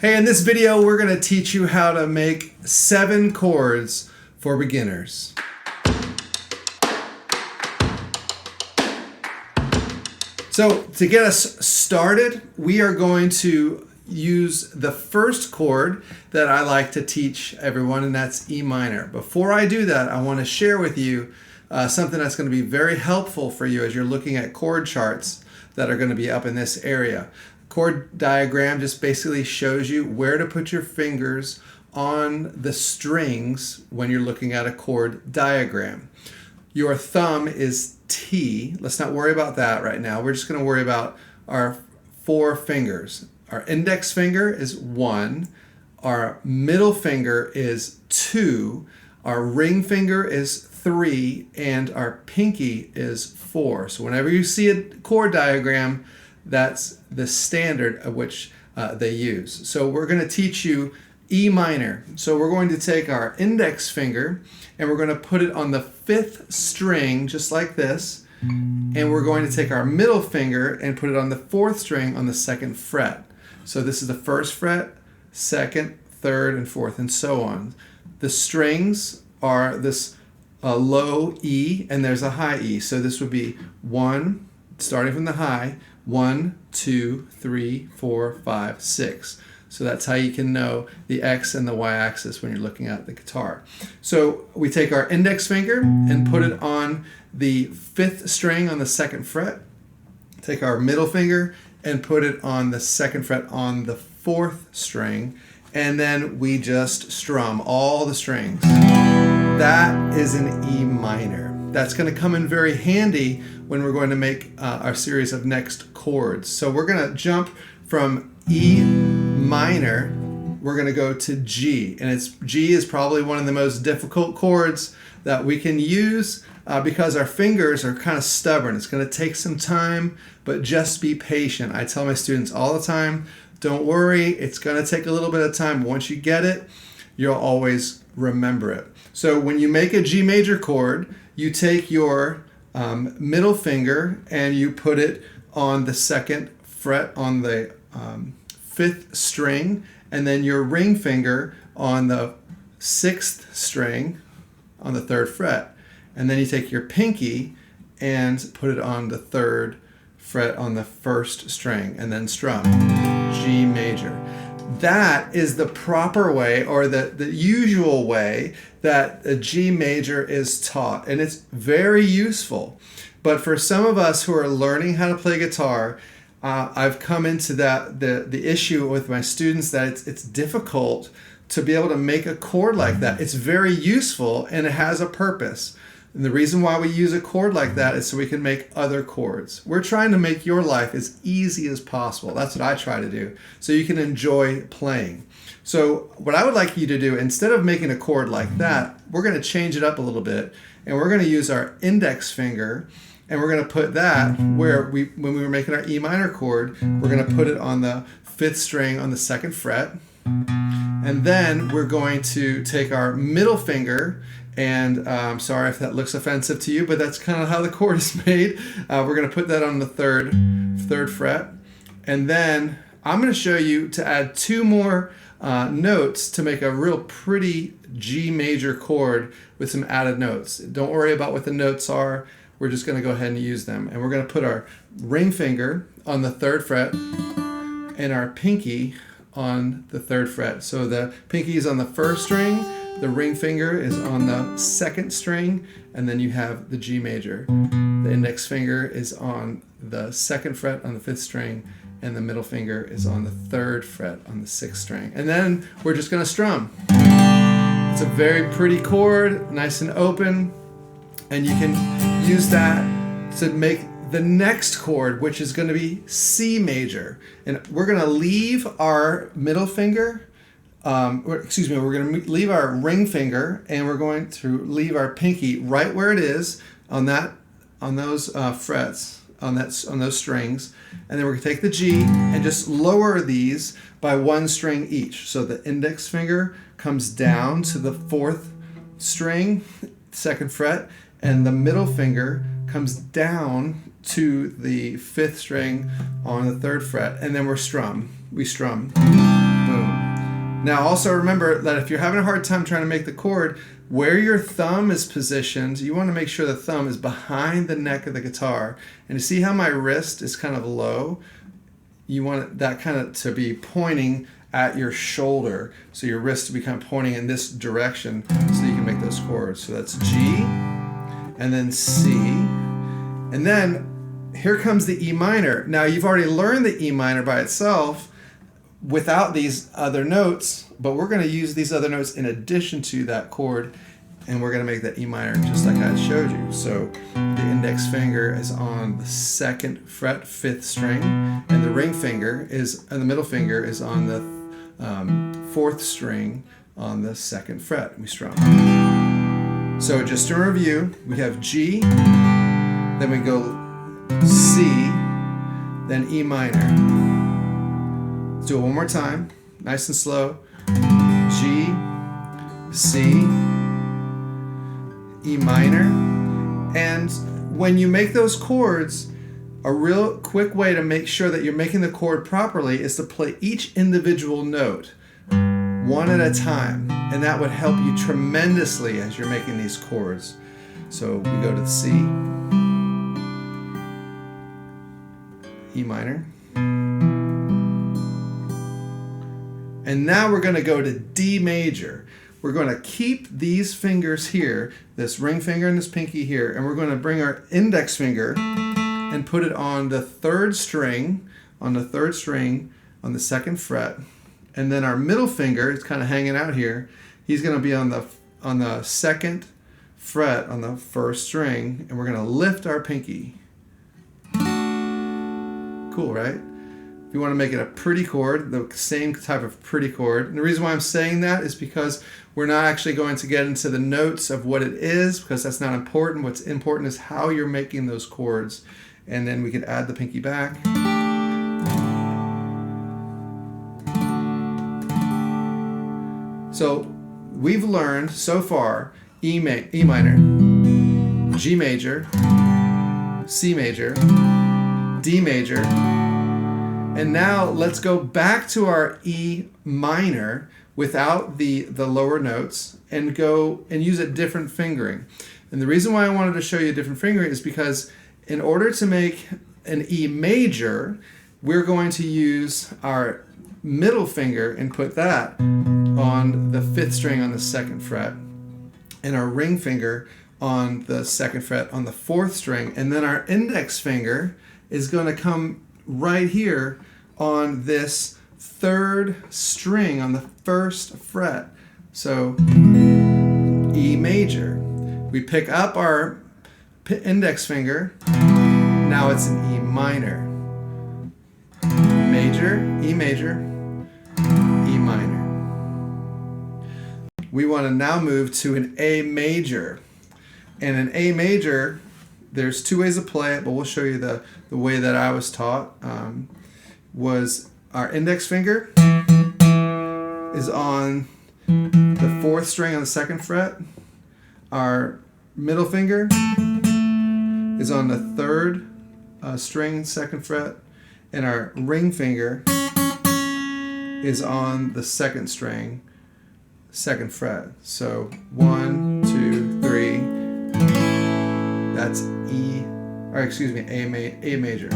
Hey, in this video, we're going to teach you how to make 7 chords for beginners. So to get us started, we are going to use the first chord that I like to teach everyone, and that's E minor. Before I do that, I want to share with you something that's going to be very helpful for you as you're looking at chord charts that are going to be up in this area. Chord diagram just basically shows you where to put your fingers on the strings when you're looking at a chord diagram. Your thumb is T. Let's not worry about that right now. We're just going to worry about our 4 fingers. Our index finger is 1. Our middle finger is 2. Our ring finger is 3. And our pinky is 4. So whenever you see a chord diagram, that's the standard of which they use. So we're going to teach you E minor. So we're going to take our index finger and we're going to put it on the 5th string just like this. And we're going to take our middle finger and put it on the 4th string on the 2nd fret. So this is the 1st fret, 2nd, 3rd, and 4th, and so on. The strings are this low E and there's a high E. So this would be 1, starting from the high, 1, 2, 3, 4, 5, 6. So that's how you can know the X and the Y axis when you're looking at the guitar. So we take our index finger and put it on the 5th string on the 2nd fret. Take our middle finger and put it on the 2nd fret on the 4th string. And then we just strum all the strings. That is an E minor. That's going to come in very handy when we're going to make our series of next chords. So we're going to jump from E minor, we're going to go to G. And G is probably one of the most difficult chords that we can use because our fingers are kind of stubborn. It's going to take some time, but just be patient. I tell my students all the time, don't worry, it's going to take a little bit of time. Once you get it, you'll always remember it. So when you make a G major chord, you take your middle finger and you put it on the 2nd fret on the 5th string, and then your ring finger on the 6th string on the 3rd fret. And then you take your pinky and put it on the 3rd fret on the 1st string, and then strum G major. That is the proper way, or the usual way that a G major is taught, and it's very useful. But for some of us who are learning how to play guitar, I've come into the issue with my students that it's difficult to be able to make a chord like that. It's very useful and it has a purpose. And the reason why we use a chord like that is so we can make other chords. We're trying to make your life as easy as possible. That's what I try to do, so you can enjoy playing. So what I would like you to do, instead of making a chord like that, we're going to change it up a little bit, and we're going to use our index finger, and we're going to put that where when we were making our E minor chord, we're going to put it on the 5th string on the 2nd fret. And then we're going to take our middle finger, and I'm sorry if that looks offensive to you, but that's kind of how the chord is made. We're going to put that on the 3rd fret. And then I'm going to show you to add 2 more notes to make a real pretty G major chord with some added notes. Don't worry about what the notes are. We're just going to go ahead and use them. And we're going to put our ring finger on the 3rd fret and our pinky on the 3rd fret. So the pinky is on the 1st string, the ring finger is on the 2nd string, and then you have the G major. The index finger is on the 2nd fret on the 5th string, and the middle finger is on the 3rd fret on the 6th string. And then we're just going to strum. It's a very pretty chord, nice and open, and you can use that to make the next chord, which is going to be C major. And we're going to leave our middle finger, we're going to leave our ring finger, and we're going to leave our pinky right where it is on those frets, on those strings. And then we're going to take the G and just lower these by 1 string each. So the index finger comes down to the 4th string, 2nd fret, and the middle finger comes down to the 5th string on the 3rd fret, and then we strum. Boom. Now also remember that if you're having a hard time trying to make the chord, where your thumb is positioned, you want to make sure the thumb is behind the neck of the guitar. And you see how my wrist is kind of low? You want that kind of to be pointing at your shoulder. So your wrist to be kind of pointing in this direction so you can make those chords. So that's G, and then C, and then here comes the E minor. Now you've already learned the E minor by itself without these other notes, but we're going to use these other notes in addition to that chord, and we're going to make that E minor just like I showed you. So the index finger is on the 2nd fret, 5th string, and the ring finger is, and the middle finger is on the 4th string on the 2nd fret. We strum. So just to review, we have G, then we go C, then E minor. Let's do it one more time, nice and slow. G, C, E minor. And when you make those chords, a real quick way to make sure that you're making the chord properly is to play each individual note one at a time. And that would help you tremendously as you're making these chords. So we go to the C, E minor. And now we're going to go to D major. We're going to keep these fingers here, this ring finger and this pinky here, and we're going to bring our index finger and put it on the 3rd string, on the 2nd fret, and then our middle finger is kind of hanging out here. He's going to be on the 2nd fret on the 1st string, and we're going to lift our pinky. Cool, right? If you want to make it a pretty chord, the same type of pretty chord. And the reason why I'm saying that is because we're not actually going to get into the notes of what it is, because that's not important. What's important is how you're making those chords. And then we can add the pinky back. So we've learned so far E minor, G major, C major, D major. And now let's go back to our E minor without the lower notes and go and use a different fingering. And the reason why I wanted to show you a different fingering is because in order to make an E major, we're going to use our middle finger and put that on the 5th string on the 2nd fret, and our ring finger on the 2nd fret on the 4th string, and then our index finger is going to come right here on this 3rd string on the 1st fret. So E major. We pick up our index finger. Now it's an E minor. Major, E major, E minor. We want to now move to an A major. And an A major, there's 2 ways to play it, but we'll show you the way that I was taught. Was our index finger is on the 4th string on the 2nd fret. Our middle finger is on the 3rd string, 2nd fret. And our ring finger is on the 2nd string, 2nd fret. So 1, 2, 3. That's E, or excuse me, A major.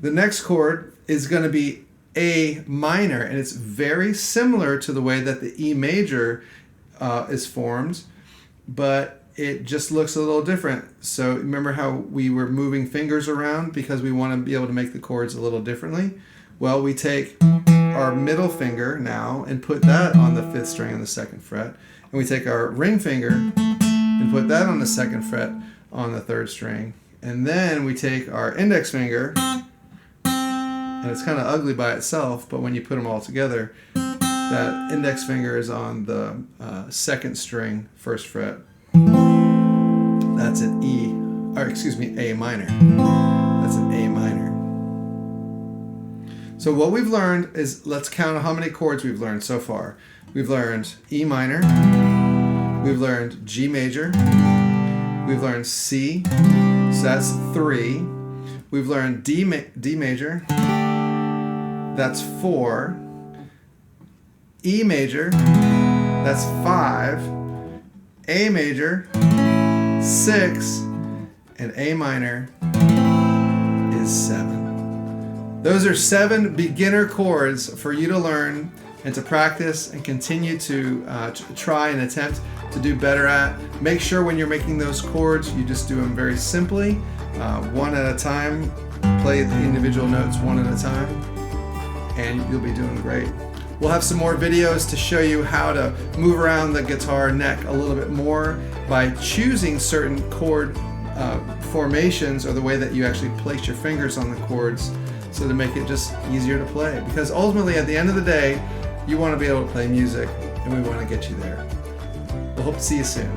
The next chord is going to be A minor, and it's very similar to the way that the E major is formed, but it just looks a little different. So remember how we were moving fingers around because we want to be able to make the chords a little differently? Well, we take our middle finger now and put that on the 5th string on the 2nd fret, and we take our ring finger and put that on the 2nd fret on the 3rd string, and then we take our index finger, and it's kind of ugly by itself, but when you put them all together, that index finger is on the 2nd string, 1st fret. That's an E, or excuse me, A minor. That's an A minor. So what we've learned is, let's count how many chords we've learned so far. We've learned E minor, we've learned G major, we've learned C, so that's 3. we've learned D major, that's 4, E major, that's 5, A major, 6, and A minor is 7. Those are 7 beginner chords for you to learn and to practice and continue to try and attempt to do better at. Make sure when you're making those chords, you just do them very simply, one at a time. Play the individual notes one at a time, and you'll be doing great. We'll have some more videos to show you how to move around the guitar neck a little bit more by choosing certain chord formations, or the way that you actually place your fingers on the chords, so to make it just easier to play. Because ultimately, at the end of the day, you want to be able to play music, and we want to get you there. We'll hope to see you soon.